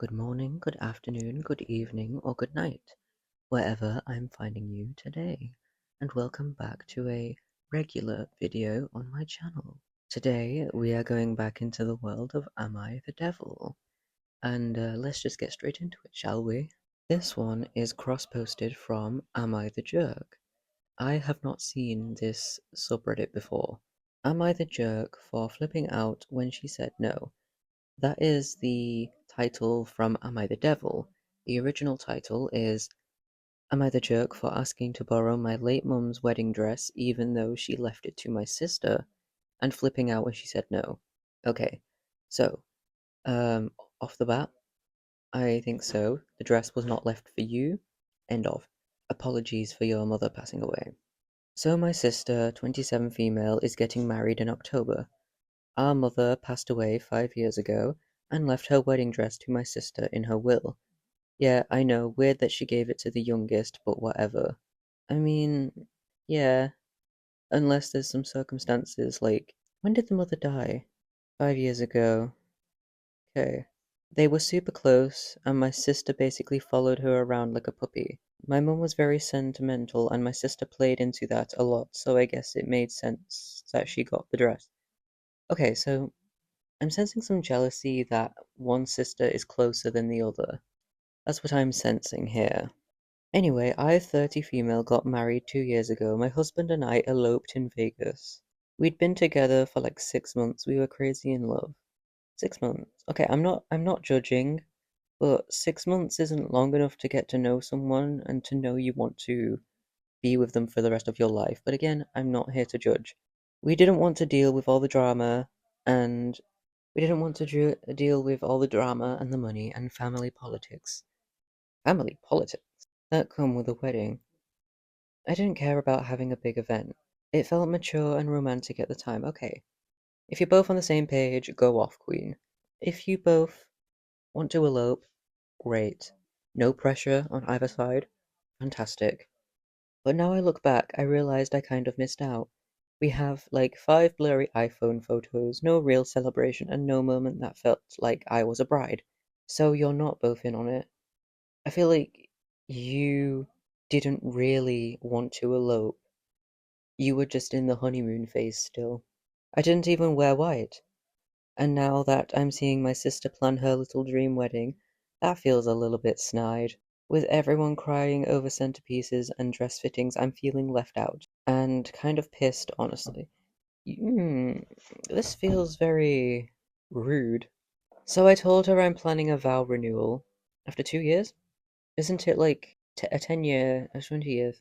good morning, good afternoon, good evening, or good night, wherever I'm finding you today, and welcome back to a regular video on my channel. Today, we are going back into the world of Am I the Devil? And let's just get straight into it, shall we? This one is cross-posted from Am I the Jerk? I have not seen this subreddit before. Am I the jerk for flipping out when she said no? That is the title from Am I the Devil? The original title is Am I the Jerk for asking to borrow my late mum's wedding dress even though she left it to my sister and flipping out when she said no? Okay, so, um, off the bat, I think so. The dress was not left for you. End of. Apologies for your mother passing away. So my sister, 27 female, is getting married in October. Our mother passed away 5 years ago and left her wedding dress to my sister in her will. Yeah, I know, weird that she gave it to the youngest, but whatever. I mean, yeah, unless there's some circumstances like, when did the mother die? 5 years ago. Okay. They were super close, and my sister basically followed her around like a puppy. My mum was very sentimental, and my sister played into that a lot, so I guess it made sense that she got the dress. Okay, so I'm sensing some jealousy that one sister is closer than the other. That's what I'm sensing here. Anyway, I, 30 female, got married 2 years ago. My husband and I eloped in Vegas. We'd been together for like 6 months. We were crazy in love. 6 months. Okay, I'm not judging, but 6 months isn't long enough to get to know someone and to know you want to be with them for the rest of your life. But again, I'm not here to judge. We didn't want to deal with all the drama and We didn't want to deal with all the drama and the money and family politics. Family politics? That come with a wedding. I didn't care about having a big event. It felt mature and romantic at the time. Okay, if you're both on the same page, go off, Queen. If you both want to elope, great. No pressure on either side. Fantastic. But now I look back, I realized I kind of missed out. We have like 5 blurry iPhone photos, no real celebration, and no moment that felt like I was a bride. So you're not both in on it. I feel like you didn't really want to elope. You were just in the honeymoon phase still. I didn't even wear white. And now that I'm seeing my sister plan her little dream wedding, that feels a little bit snide. With everyone crying over centerpieces and dress fittings, I'm feeling left out. And kind of pissed, honestly. This feels very rude. So I told her I'm planning a vow renewal. After 2 years? Isn't it like a 10 year, a 20 year?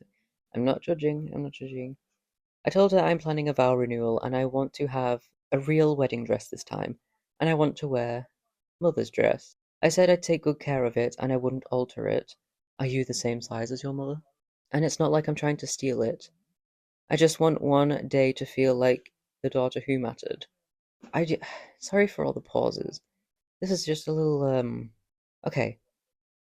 I'm not judging. I told her I'm planning a vow renewal and I want to have a real wedding dress this time. And I want to wear mother's dress. I said I'd take good care of it and I wouldn't alter it. Are you the same size as your mother? And it's not like I'm trying to steal it. I just want one day to feel like the daughter who mattered. Sorry for all the pauses. This is just a little, okay.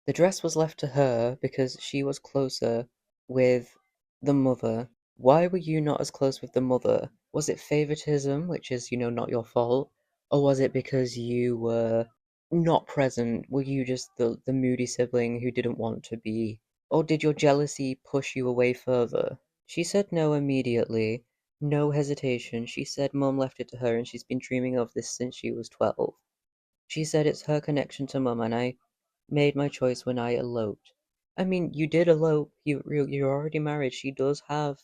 The dress was left to her because she was closer with the mother. Why were you not as close with the mother? Was it favoritism, which is, not your fault? Or was it because you were not present? Were you just the moody sibling who didn't want to be? Or did your jealousy push you away further? She said no immediately. No hesitation. She said Mum left it to her and she's been dreaming of this since she was 12. She said it's her connection to Mum and I made my choice when I eloped. I mean, you did elope. You're already married. She does have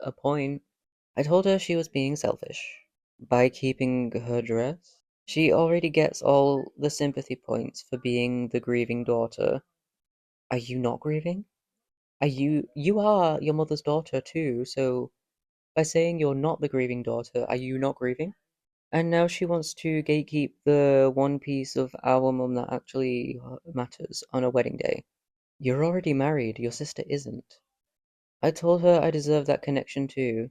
a point. I told her she was being selfish by keeping her dress. She already gets all the sympathy points for being the grieving daughter. Are you not grieving? You are your mother's daughter too, so by saying you're not the grieving daughter, are you not grieving? And now she wants to gatekeep the one piece of our mum that actually matters on a wedding day. You're already married, your sister isn't. I told her I deserve that connection too.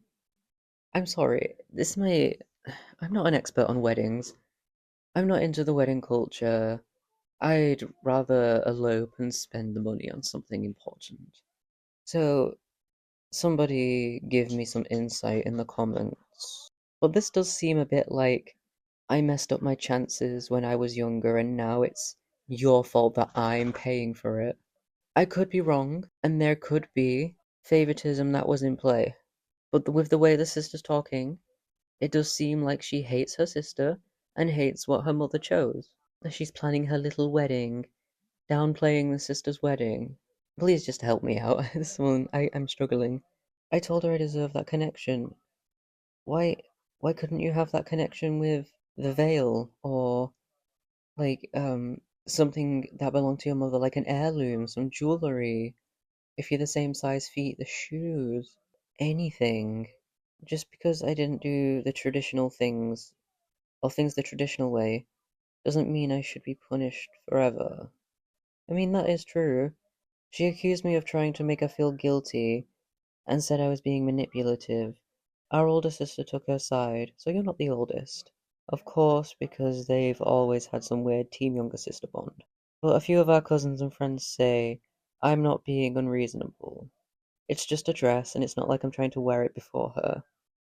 I'm sorry, I'm not an expert on weddings. I'm not into the wedding culture. I'd rather elope and spend the money on something important. So, somebody give me some insight in the comments. But this does seem a bit like I messed up my chances when I was younger and now it's your fault that I'm paying for it. I could be wrong, and there could be favoritism that was in play. But with the way the sister's talking, it does seem like she hates her sister and hates what her mother chose. She's planning her little wedding, downplaying the sister's wedding. Please just help me out. This one, I'm struggling. I told her I deserve that connection. Why, why couldn't you have that connection with the veil or like something that belonged to your mother, like an heirloom, some jewelry? If you're the same size feet, the shoes, anything. Just because I didn't do the traditional things or things the traditional way doesn't mean I should be punished forever. I mean, that is true. She accused me of trying to make her feel guilty and said I was being manipulative. Our older sister took her side, so you're not the oldest. Of course, because they've always had some weird team younger sister bond. But a few of our cousins and friends say I'm not being unreasonable. It's just a dress, and it's not like I'm trying to wear it before her.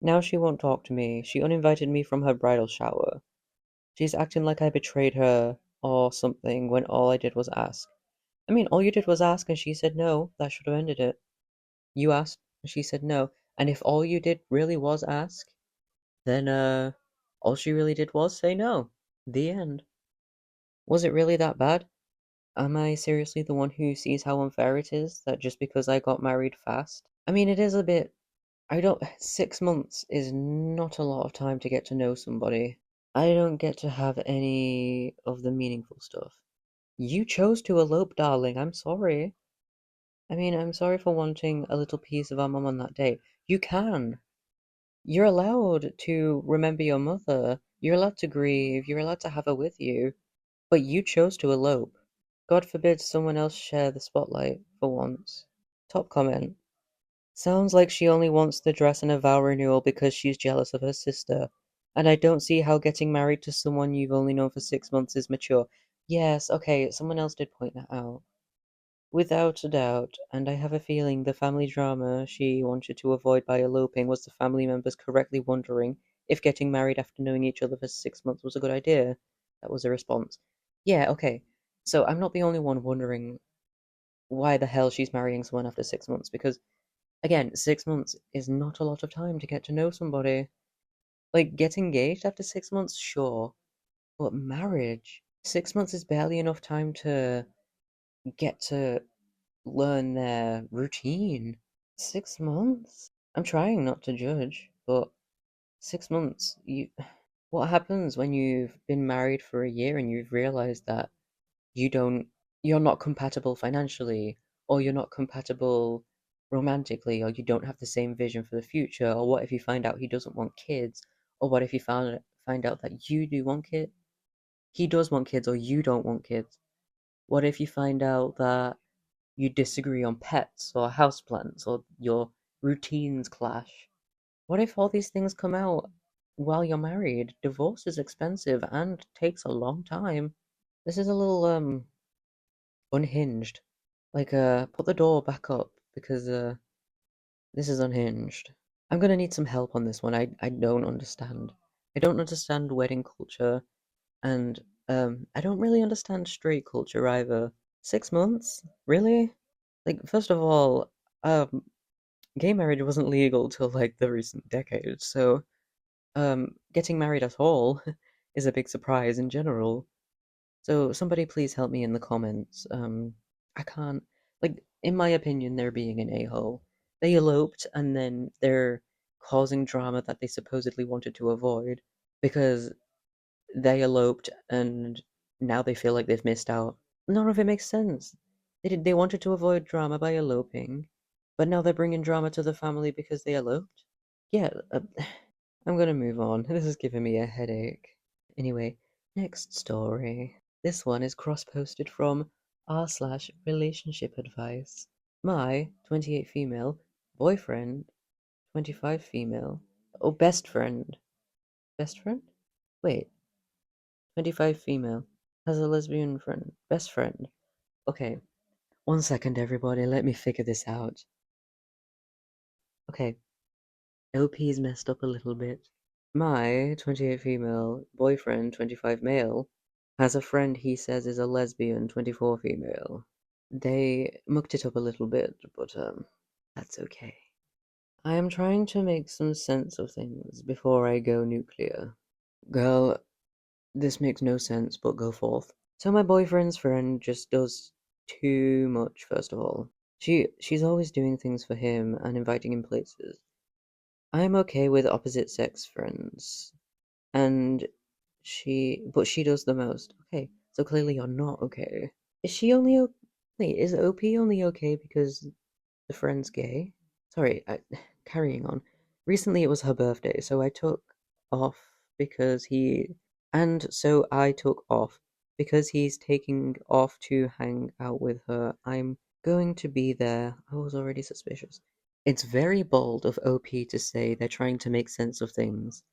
Now she won't talk to me. She uninvited me from her bridal shower. She's acting like I betrayed her or something when all I did was ask. I mean, all you did was ask and she said no. That should have ended it. You asked and she said no. And if all you did really was ask, then all she really did was say no. The end. Was it really that bad? Am I seriously the one who sees how unfair it is that just because I got married fast? I mean, it is a bit. I don't. 6 months is not a lot of time to get to know somebody. I don't get to have any of the meaningful stuff. You chose to elope, darling. I'm sorry. I mean, I'm sorry for wanting a little piece of our mum on that day. You can. You're allowed to remember your mother. You're allowed to grieve. You're allowed to have her with you. But you chose to elope. God forbid someone else share the spotlight for once. Top comment. Sounds like she only wants the dress and a vow renewal because she's jealous of her sister. And I don't see how getting married to someone you've only known for 6 months is mature. Yes, okay, someone else did point that out. Without a doubt, and I have a feeling the family drama she wanted to avoid by eloping was the family members correctly wondering if getting married after knowing each other for 6 months was a good idea. That was a response. Yeah, okay. So I'm not the only one wondering why the hell she's marrying someone after 6 months, because again, 6 months is not a lot of time to get to know somebody. Like, get engaged after 6 months, sure, but marriage? 6 months is barely enough time to get to learn their routine. 6 months? I'm trying not to judge, but 6 months, what happens when you've been married for a year and you've realized that you don't, you're not compatible financially, or you're not compatible romantically, or you don't have the same vision for the future, or what if you find out he doesn't want kids, or what if you find out that you do want kids, he does want kids, or you don't want kids? What if you find out that you disagree on pets or houseplants or your routines clash? What if all these things come out while you're married? Divorce is expensive and takes a long time. This is a little unhinged. Like put the door back up because this is unhinged. I'm gonna need some help on this one. I don't understand. I don't understand wedding culture and I don't really understand straight culture either. 6 months? Really? Like first of all, um gay marriage wasn't legal till like the recent decades, so getting married at all is a big surprise in general. So somebody please help me in the comments. I can't, like, in my opinion, they're being an a-hole. They eloped and then they're causing drama that they supposedly wanted to avoid because they eloped and now they feel like they've missed out. None of it makes sense. They wanted to avoid drama by eloping, but now they're bringing drama to the family because they eloped. Yeah, I'm gonna move on. This is giving me a headache. Anyway, next story. This one is cross-posted from r/relationship advice. My 28 female boyfriend, 25 female. Oh, best friend. Best friend? Wait, 25 female. Has a lesbian friend. Best friend. Okay, 1 second, everybody. Let me figure this out. Okay, OP's messed up a little bit. My 28 female boyfriend, 25 male. has a friend he says is a lesbian, 24 female. They mucked it up a little bit, but that's okay. I am trying to make some sense of things before I go nuclear. Girl, this makes no sense, but go forth. So my boyfriend's friend just does too much, first of all. She's always doing things for him and inviting him places. I'm okay with opposite sex friends. And but she does the most. Okay, so clearly you're not okay. Is she only wait, is OP only okay because the friend's gay? Sorry, carrying on. Recently it was her birthday, so I took off because I took off because he's taking off to hang out with her. I'm going to be there. I was already suspicious. It's very bold of OP to say they're trying to make sense of things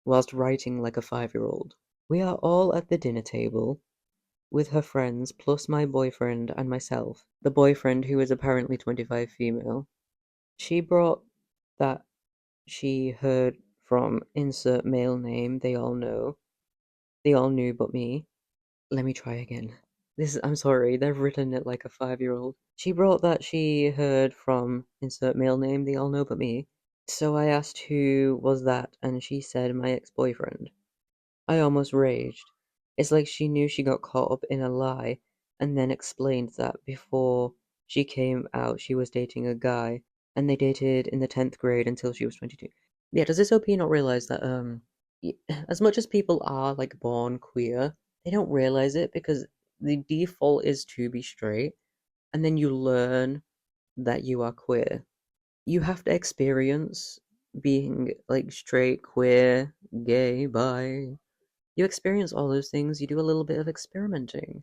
whilst writing like a 5-year-old. We are all at the dinner table with her friends plus my boyfriend and myself. The boyfriend, who is apparently 25 female, she brought that she heard from insert male name they all know. They all knew but me. Let me try again. I'm sorry, they've written it like a 5-year-old. She brought that she heard from insert male name they all know but me. So I asked who was that, and she said my ex-boyfriend. I almost raged. It's like she knew she got caught up in a lie and then explained that before she came out she was dating a guy and they dated in the 10th grade until she was 22. Yeah, does this OP not realize that as much as people are like born queer, they don't realize it because the default is to be straight and then you learn that you are queer. You have to experience being like straight, queer, gay, bi. You experience all those things, you do a little bit of experimenting.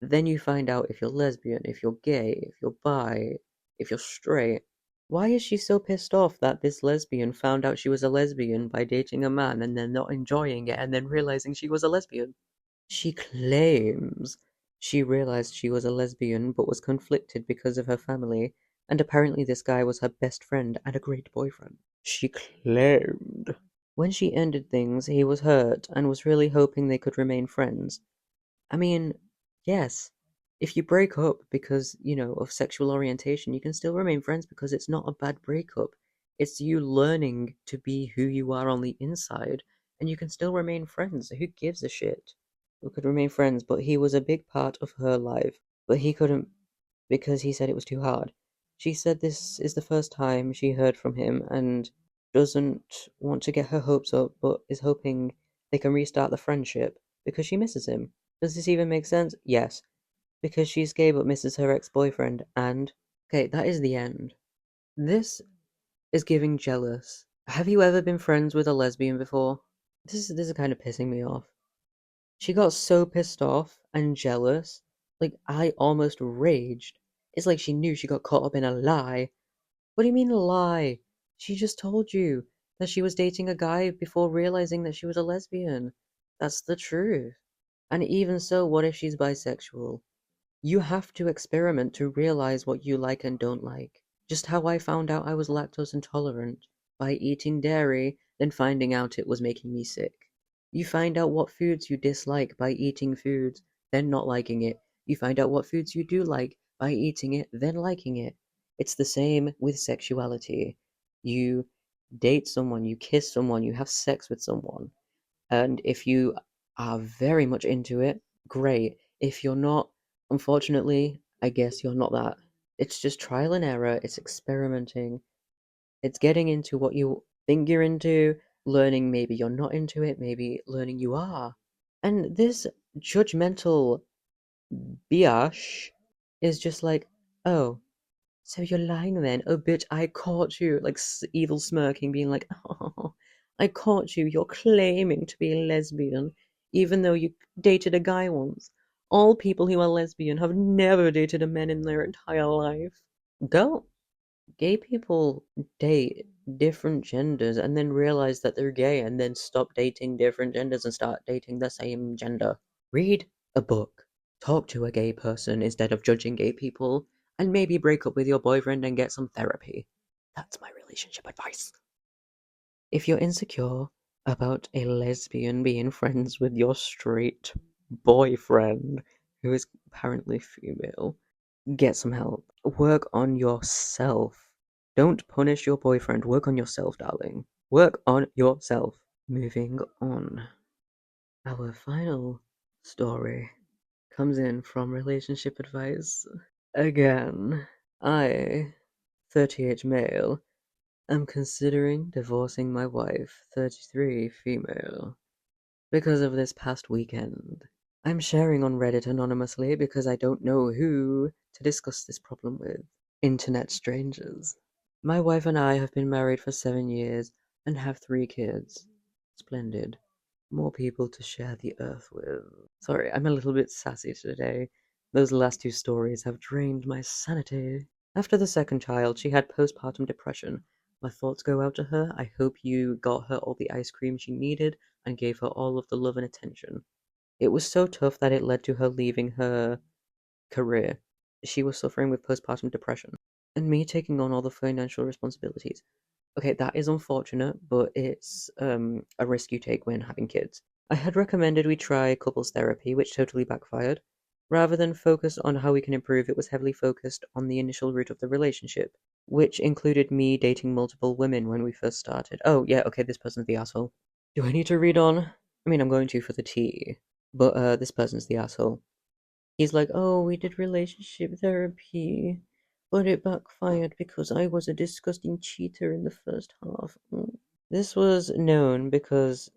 Then you find out if you're lesbian, if you're gay, if you're bi, if you're straight. Why is she so pissed off that this lesbian found out she was a lesbian by dating a man and then not enjoying it and then realizing she was a lesbian? She claims she realized she was a lesbian but was conflicted because of her family, and apparently this guy was her best friend and a great boyfriend. She claimed. When she ended things, he was hurt and was really hoping they could remain friends. I mean, yes, if you break up because, of sexual orientation, you can still remain friends because it's not a bad breakup. It's you learning to be who you are on the inside, and you can still remain friends. Who gives a shit? We could remain friends, but he was a big part of her life. But he couldn't because he said it was too hard. She said this is the first time she heard from him and doesn't want to get her hopes up, but is hoping they can restart the friendship because she misses him. Does this even make sense? Yes, because she's gay but misses her ex-boyfriend, and okay, that is the end. This is giving jealous. Have you ever been friends with a lesbian before? This is kind of pissing me off. She got so pissed off and jealous, like I almost raged. It's like she knew she got caught up in a lie. What do you mean a lie? She just told you that she was dating a guy before realizing that she was a lesbian. That's the truth. And even so, what if she's bisexual? You have to experiment to realize what you like and don't like. Just how I found out I was lactose intolerant by eating dairy, then finding out it was making me sick. You find out what foods you dislike by eating foods, then not liking it. You find out what foods you do like by eating it, then liking it. It's the same with sexuality. You date someone, you kiss someone, you have sex with someone, and if you are very much into it, great. If you're not, unfortunately, I guess you're not that. It's just trial and error, it's experimenting, it's getting into what you think you're into, learning maybe you're not into it, maybe learning you are. And this judgmental biash is just like, oh, so you're lying then? Oh, bitch, I caught you. Like evil smirking, being like, oh, I caught you. You're claiming to be a lesbian, even though you dated a guy once. All people who are lesbian have never dated a man in their entire life. Go. Gay people date different genders and then realize that they're gay and then stop dating different genders and start dating the same gender. Read a book. Talk to a gay person instead of judging gay people, and maybe break up with your boyfriend and get some therapy. That's my relationship advice. If you're insecure about a lesbian being friends with your straight boyfriend, who is apparently female, get some help. Work on yourself. Don't punish your boyfriend. Work on yourself, darling. Work on yourself. Moving on. Our final story comes in from relationship advice. Again, I, 38 male, am considering divorcing my wife, 33 female, because of this past weekend. I'm sharing on Reddit anonymously because I don't know who to discuss this problem with. Internet strangers. My wife and I have been married for 7 years and have 3 kids. Splendid. More people to share the earth with. Sorry, I'm a little bit sassy today. Those last two stories have drained my sanity. After the second child, she had postpartum depression. My thoughts go out to her. I hope you got her all the ice cream she needed and gave her all of the love and attention. It was so tough that it led to her leaving her career. She was suffering with postpartum depression and me taking on all the financial responsibilities. Okay, that is unfortunate, but it's a risk you take when having kids. I had recommended we try couples therapy, which totally backfired. Rather than focus on how we can improve, it was heavily focused on the initial root of the relationship, which included me dating multiple women when we first started. Oh, yeah, okay, this person's the asshole. Do I need to read on? I mean, I'm going to for the tea, but this person's the asshole. He's like, oh, we did relationship therapy, but it backfired because I was a disgusting cheater in the first half. This was known because,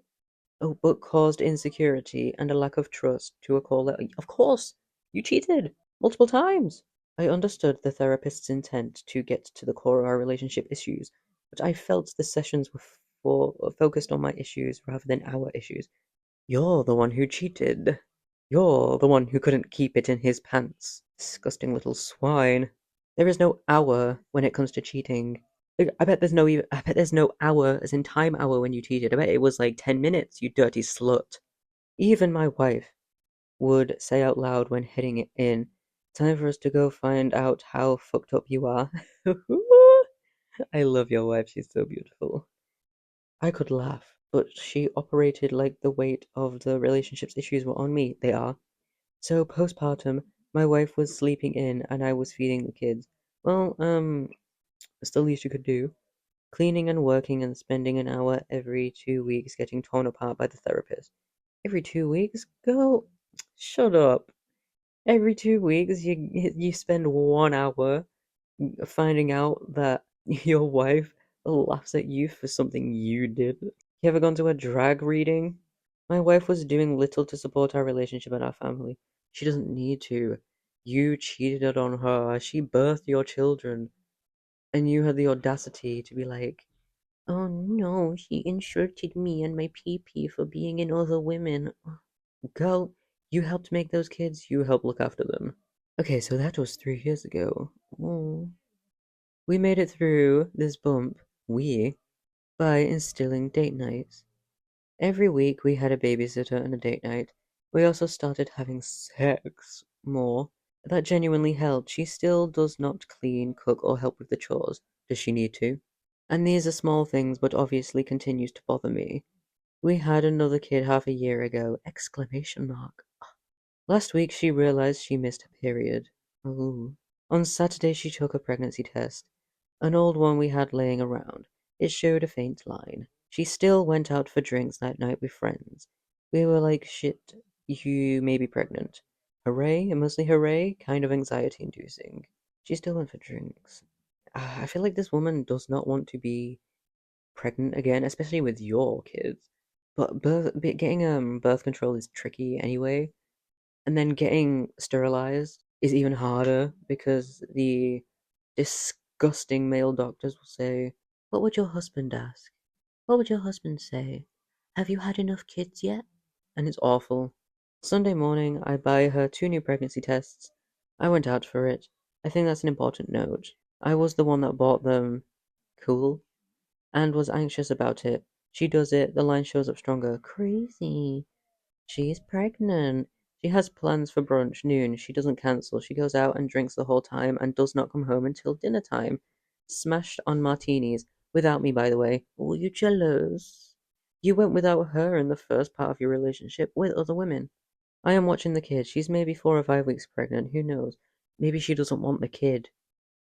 oh, but caused insecurity and a lack of trust to a core level. Of course, you cheated multiple times. I understood the therapist's intent to get to the core of our relationship issues, but I felt the sessions were focused on my issues rather than our issues. You're the one who cheated. You're the one who couldn't keep it in his pants. Disgusting little swine. There is no hour when it comes to cheating. Like, I bet there's no hour as in time hour when you cheated. I bet it was like 10 minutes, you dirty slut. Even my wife would say out loud when heading it in, time for us to go find out how fucked up you are. I love your wife, she's so beautiful. I could laugh, but she operated like the weight of the relationship's issues were on me. They are. So postpartum, my wife was sleeping in and I was feeding the kids. Well, it's the least you could do. Cleaning and working and spending an hour every 2 weeks getting torn apart by the therapist. Every 2 weeks? Girl, shut up. Every 2 weeks you spend 1 hour finding out that your wife laughs at you for something you did. You ever gone to a drag reading? My wife was doing little to support our relationship and our family. She doesn't need to. You cheated on her. She birthed your children. And you had the audacity to be like, oh no, she insulted me and my pee-pee for being in other women. Girl, you helped make those kids. You helped look after them. Okay, so that was 3 years ago. Oh. We made it through this bump, by instilling date nights. Every week we had a babysitter and a date night. We also started having sex more. That genuinely helped. She still does not clean, cook, or help with the chores. Does she need to? And these are small things, but obviously continues to bother me. We had another kid half a year ago! Exclamation mark. Last week she realized she missed her period. Ooh. On Saturday she took a pregnancy test. An old one we had laying around. It showed a faint line. She still went out for drinks that night with friends. We were like, shit, you may be pregnant. Hooray, and mostly hooray, kind of anxiety inducing. She still went for drinks. I feel like this woman does not want to be pregnant again, especially with your kids. But getting birth control is tricky anyway, and then getting sterilized is even harder because the disgusting male doctors will say, what would your husband ask? What would your husband say? Have you had enough kids yet? And it's awful. Sunday morning, I buy her 2 new pregnancy tests. I went out for it. I think that's an important note. I was the one that bought them. Cool. And was anxious about it. She does it, the line shows up stronger. Crazy. She's pregnant. She has plans for brunch noon. She doesn't cancel. She goes out and drinks the whole time and does not come home until dinner time. Smashed on martinis. Without me, by the way. Oh, you jealous? You went without her in the first part of your relationship with other women. I am watching the kid. She's maybe 4 or 5 weeks pregnant. Who knows? Maybe she doesn't want the kid.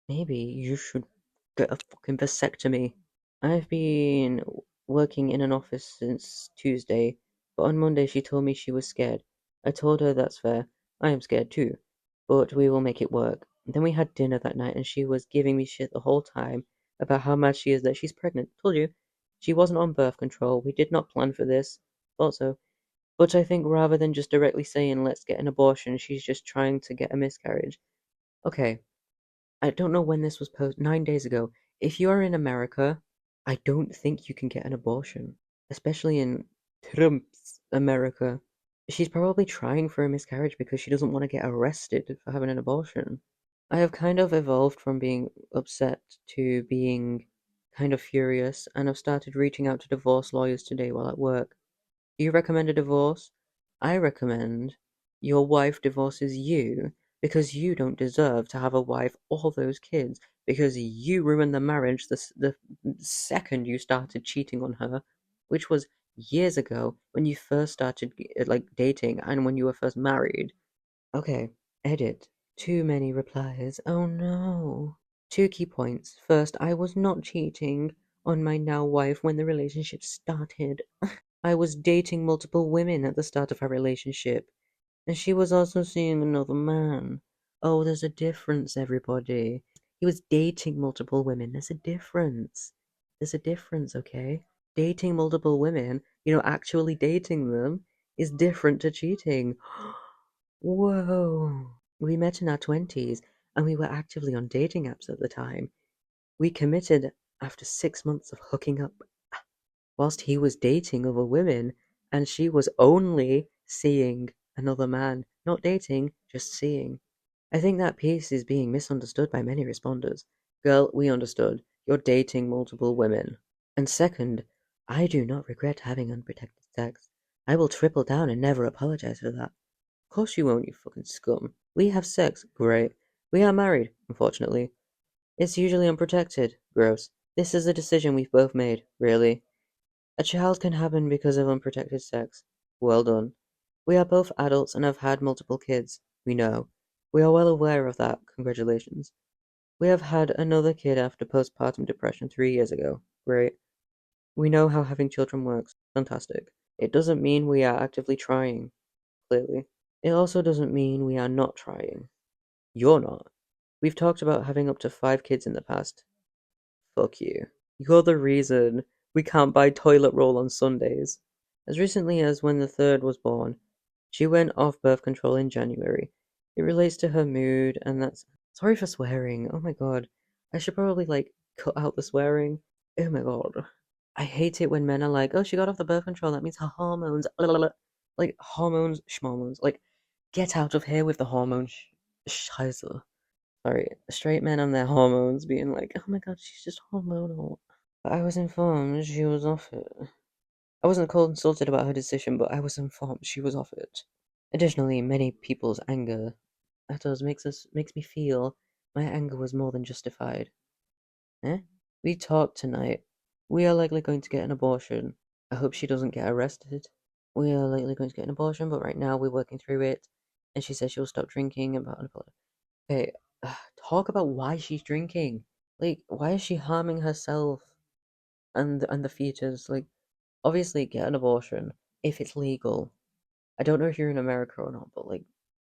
Maybe you should get a fucking vasectomy. I've been working in an office since Tuesday, but on Monday she told me she was scared. I told her that's fair. I am scared too, but we will make it work. Then we had dinner that night and she was giving me shit the whole time about how mad she is that she's pregnant. Told you. She wasn't on birth control. We did not plan for this. Thought so. But I think rather than just directly saying let's get an abortion, she's just trying to get a miscarriage. Okay, I don't know when this was posted, 9 days ago. If you are in America, I don't think you can get an abortion, especially in Trump's America. She's probably trying for a miscarriage because she doesn't want to get arrested for having an abortion. I have kind of evolved from being upset to being kind of furious, and I've started reaching out to divorce lawyers today while at work. Do you recommend a divorce? I recommend your wife divorces you because you don't deserve to have a wife or those kids because you ruined the marriage the second you started cheating on her, which was years ago when you first started like dating and when you were first married. Okay, edit. Too many replies. Oh no. Two key points. First, I was not cheating on my now wife when the relationship started. I was dating multiple women at the start of our relationship, and she was also seeing another man. Oh, there's a difference, everybody. He was dating multiple women. There's a difference. There's a difference, okay? Dating multiple women, actually dating them, is different to cheating. Whoa. We met in our 20s, and we were actively on dating apps at the time. We committed after 6 months of hooking up whilst he was dating other women, and she was only seeing another man. Not dating, just seeing. I think that piece is being misunderstood by many responders. Girl, we understood. You're dating multiple women. And second, I do not regret having unprotected sex. I will triple down and never apologize for that. Of course you won't, you fucking scum. We have sex, great. We are married, unfortunately. It's usually unprotected, gross. This is a decision we've both made, really. A child can happen because of unprotected sex. Well done. We are both adults and have had multiple kids. We know. We are well aware of that. Congratulations. We have had another kid after postpartum depression 3 years ago. Great. We know how having children works. Fantastic. It doesn't mean we are actively trying, clearly. It also doesn't mean we are not trying. You're not. We've talked about having up to 5 kids in the past. Fuck you. You're the reason we can't buy toilet roll on Sundays. As recently as when the third was born, she went off birth control in January. It relates to her mood, and that's. Sorry for swearing. Oh my god. I should probably, cut out the swearing. Oh my god. I hate it when men are like, oh, she got off the birth control, that means her hormones. Like, hormones, schmormones. Like, get out of here with the hormone scheiße. Sorry, straight men on their hormones being like, oh my god, she's just hormonal. But I was informed she was off it. I wasn't consulted about her decision, but I was informed she was off it. Additionally, many people's anger at us makes me feel my anger was more than justified. Eh? We talked tonight. We are likely going to get an abortion. I hope she doesn't get arrested. We are likely going to get an abortion, but right now we're working through it. And she says she'll stop drinking about an apology. Okay, talk about why she's drinking. Like, why is she harming herself and the fetus? Like, obviously, get an abortion if it's legal. I don't know if you're in America or not, but like,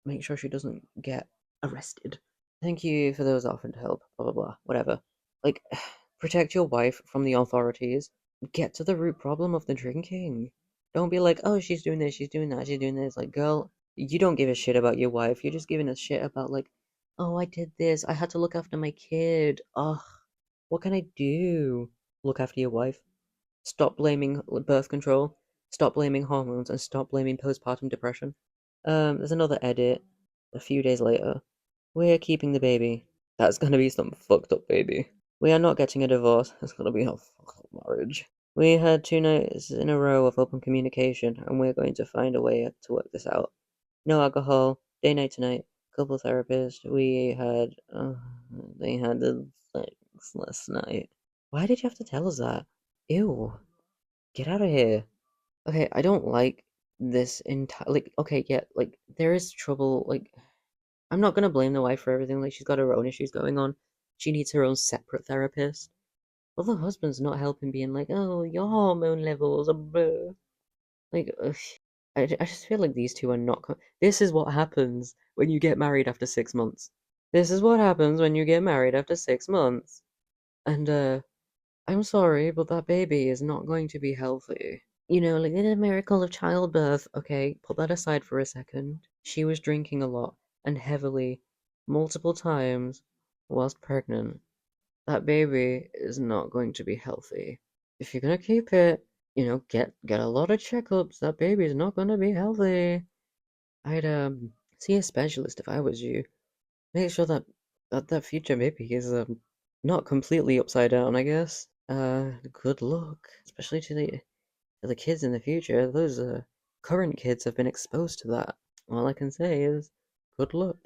make sure she doesn't get arrested. Thank you for those offering to help. Blah blah blah. Whatever. Like, protect your wife from the authorities. Get to the root problem of the drinking. Don't be like, oh, she's doing this, she's doing that, she's doing this. Like, girl, you don't give a shit about your wife. You're just giving a shit about like, oh, I did this. I had to look after my kid. Ugh, what can I do? Look after your wife. Stop blaming birth control. Stop blaming hormones, and stop blaming postpartum depression. There's another edit. A few days later, we're keeping the baby. That's gonna be some fucked up baby. We are not getting a divorce. It's gonna be a fucked up marriage. We had 2 nights in a row of open communication, and we're going to find a way to work this out. No alcohol, day night tonight, couple therapist. They had the sex last night. Why did you have to tell us that? Ew, get out of here. Okay, I don't like this entire like okay, yeah, like there is trouble. Like I'm not gonna blame the wife for everything. Like she's got her own issues going on. She needs her own separate therapist. Well, the husband's not helping, being like, oh, your hormone levels are blah. Like, ugh. I just feel like these two are not. This is what happens when you get married after 6 months. This is what happens when you get married after 6 months. And I'm sorry, but that baby is not going to be healthy. You know, like in a miracle of childbirth, okay, put that aside for a second. She was drinking a lot and heavily, multiple times, whilst pregnant. That baby is not going to be healthy. If you're gonna keep it, get a lot of checkups. That baby is not gonna be healthy. I'd see a specialist if I was you. Make sure that future baby is not completely upside down, I guess. Good luck, especially to the kids in the future. Those current kids have been exposed to that. All I can say is good luck.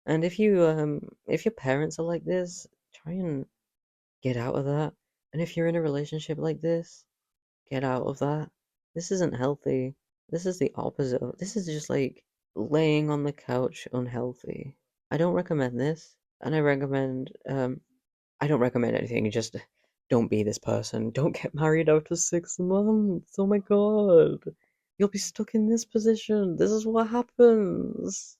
And if your parents are like this, try and get out of that. And if you're in a relationship like this, get out of that. This isn't healthy. This is the opposite of this is just like laying on the couch unhealthy. I don't recommend this. And I don't recommend anything, just don't be this person. Don't get married after 6 months. Oh my god. You'll be stuck in this position. This is what happens.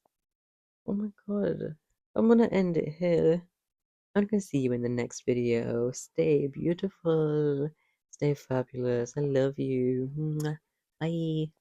Oh my god. I'm gonna end it here. I'm gonna see you in the next video. Stay beautiful. Stay fabulous. I love you. Mwah. Bye.